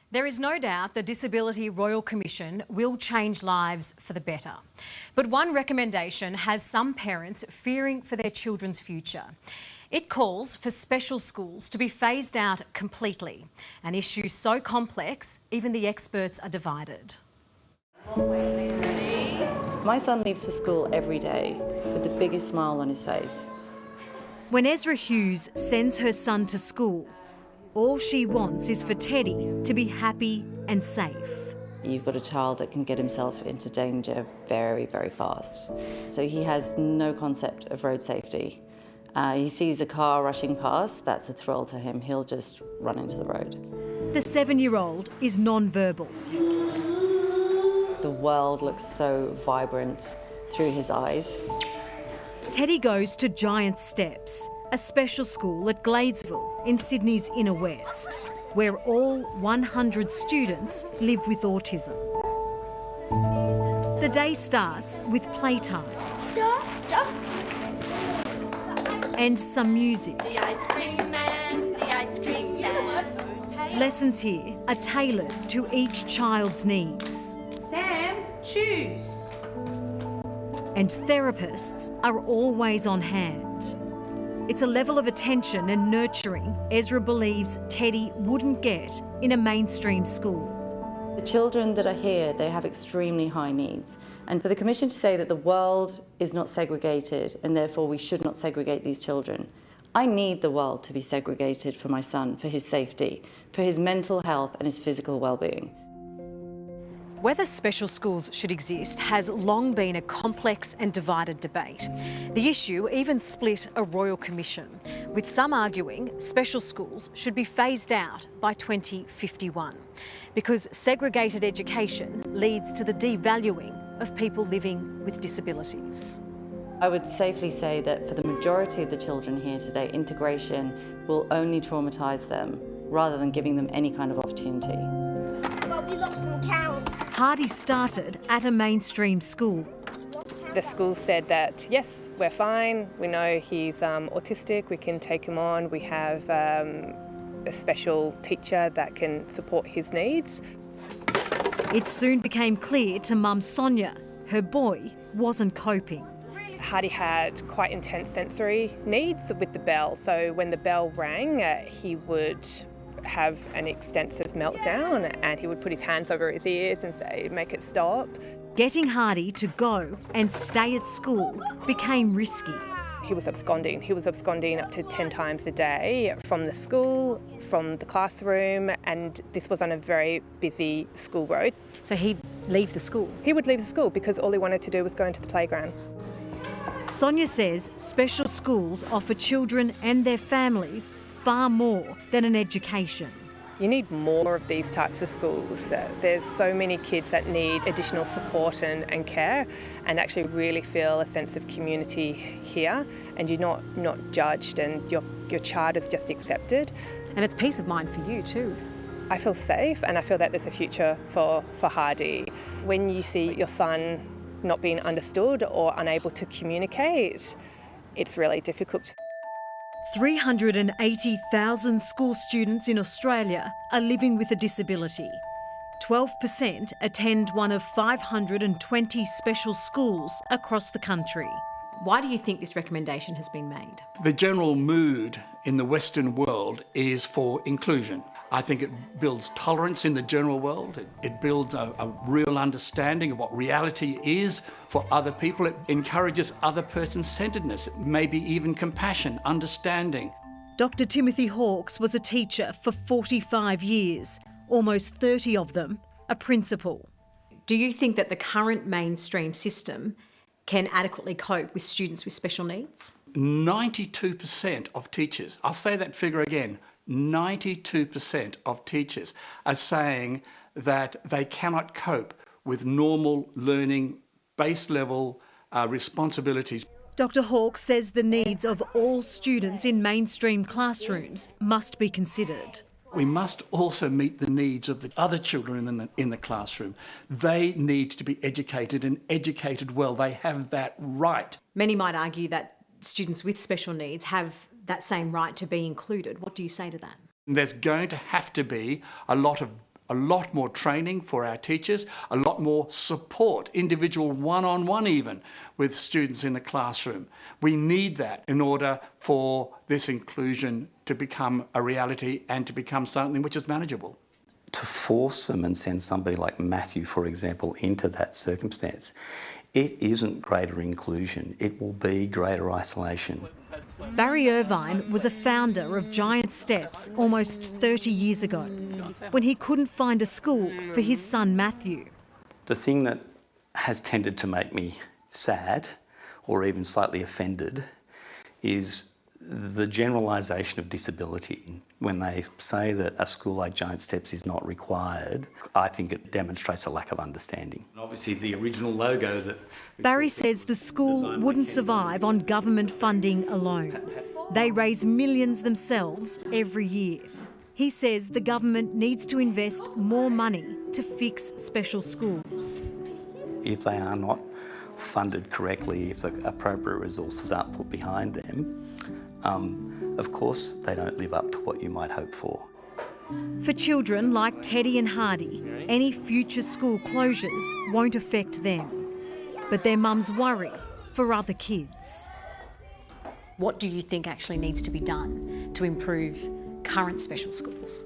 There is no doubt the Disability Royal Commission will change lives for the better. But one recommendation has some parents fearing for their children's future. It calls for special schools to be phased out completely, an issue so complex even the experts are divided. My son leaves for school every day with the biggest smile on his face. When Ezra Hughes sends her son to school, all she wants is for Teddy to be happy and safe. You've got a child that can get himself into danger very, very fast. So he has no concept of road safety. He sees a car rushing past, that's a thrill to him. He'll just run into the road. The 7-year-old is non-verbal. The world looks so vibrant through his eyes. Teddy goes to Giant Steps, a special school at Gladesville in Sydney's inner west, where all 100 students live with autism. The day starts with playtime and some music. The ice cream man, the ice cream man. Lessons here are tailored to each child's needs. Sam, choose. And therapists are always on hand. It's a level of attention and nurturing Ezra believes Teddy wouldn't get in a mainstream school. The children that are here, they have extremely high needs. And for the Commission to say that the world is not segregated and therefore we should not segregate these children, I need the world to be segregated for my son, for his safety, for his mental health and his physical well-being. Whether special schools should exist has long been a complex and divided debate. The issue even split a royal commission, with some arguing special schools should be phased out by 2051 because segregated education leads to the devaluing of people living with disabilities. I would safely say that for the majority of the children here today, integration will only traumatise them rather than giving them any kind of opportunity. Well, we lost some count. Hardy started at a mainstream school. The school said that, yes, we're fine, we know he's autistic, we can take him on, we have a special teacher that can support his needs. It soon became clear to mum Sonia her boy wasn't coping. Hardy had quite intense sensory needs with the bell, so when the bell rang, he would have an extensive meltdown and he would put his hands over his ears and say, make it stop. Getting Hardy to go and stay at school became risky. He was absconding. He was absconding up to 10 times a day from the school, from the classroom, and this was on a very busy school road. So he'd leave the school? He would leave the school because all he wanted to do was go into the playground. Sonia says special schools offer children and their families far more than an education. You need more of these types of schools. There's so many kids that need additional support and care and actually really feel a sense of community here, and you're not judged and your child is just accepted. And it's peace of mind for you too. I feel safe and I feel that there's a future for Hardy. When you see your son not being understood or unable to communicate, it's really difficult. 380,000 school students in Australia are living with a disability. 12% attend one of 520 special schools across the country. Why do you think this recommendation has been made? The general mood in the Western world is for inclusion. I think it builds tolerance in the general world. It builds a real understanding of what reality is for other people. It encourages other person-centeredness, maybe even compassion, understanding. Dr. Timothy Hawkes was a teacher for 45 years, almost 30 of them a principal. Do you think that the current mainstream system can adequately cope with students with special needs? 92% of teachers, I'll say that figure again, 92% of teachers are saying that they cannot cope with normal learning, base level responsibilities. Dr. Hawkes says the needs of all students in mainstream classrooms must be considered. We must also meet the needs of the other children in the classroom. They need to be educated and educated well. They have that right. Many might argue that students with special needs have that same right to be included. What do you say to that? There's going to have to be a lot of a lot more training for our teachers, a lot more support, individual one-on-one even, with students in the classroom. We need that in order for this inclusion to become a reality and to become something which is manageable. To force them and send somebody like Matthew, for example, into that circumstance, it isn't greater inclusion, it will be greater isolation. Barry Irvine was a founder of Giant Steps almost 30 years ago, when he couldn't find a school for his son Matthew. The thing that has tended to make me sad, or even slightly offended, is the generalisation of disability. When they say that a school like Giant Steps is not required, I think it demonstrates a lack of understanding. Obviously the original logo that... Barry says the school wouldn't survive on government funding alone. They raise millions themselves every year. He says the government needs to invest more money to fix special schools. If they are not funded correctly, if the appropriate resources aren't put behind them, of course they don't live up to what you might hope for. For children like Teddy and Hardy, any future school closures won't affect them. But their mums worry for other kids. What do you think actually needs to be done to improve current special schools?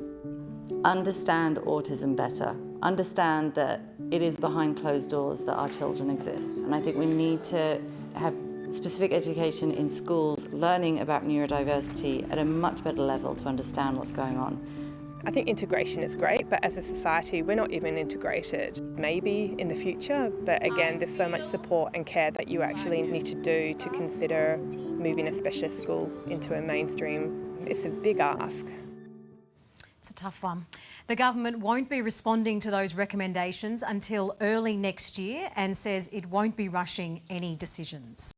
Understand autism better. Understand that it is behind closed doors that our children exist. And I think we need to have specific education in schools, learning about neurodiversity at a much better level to understand what's going on. I think integration is great, but as a society, we're not even integrated. Maybe in the future, but again, there's so much support and care that you actually need to do to consider moving a specialist school into a mainstream. It's a big ask. It's a tough one. The government won't be responding to those recommendations until early next year and says it won't be rushing any decisions.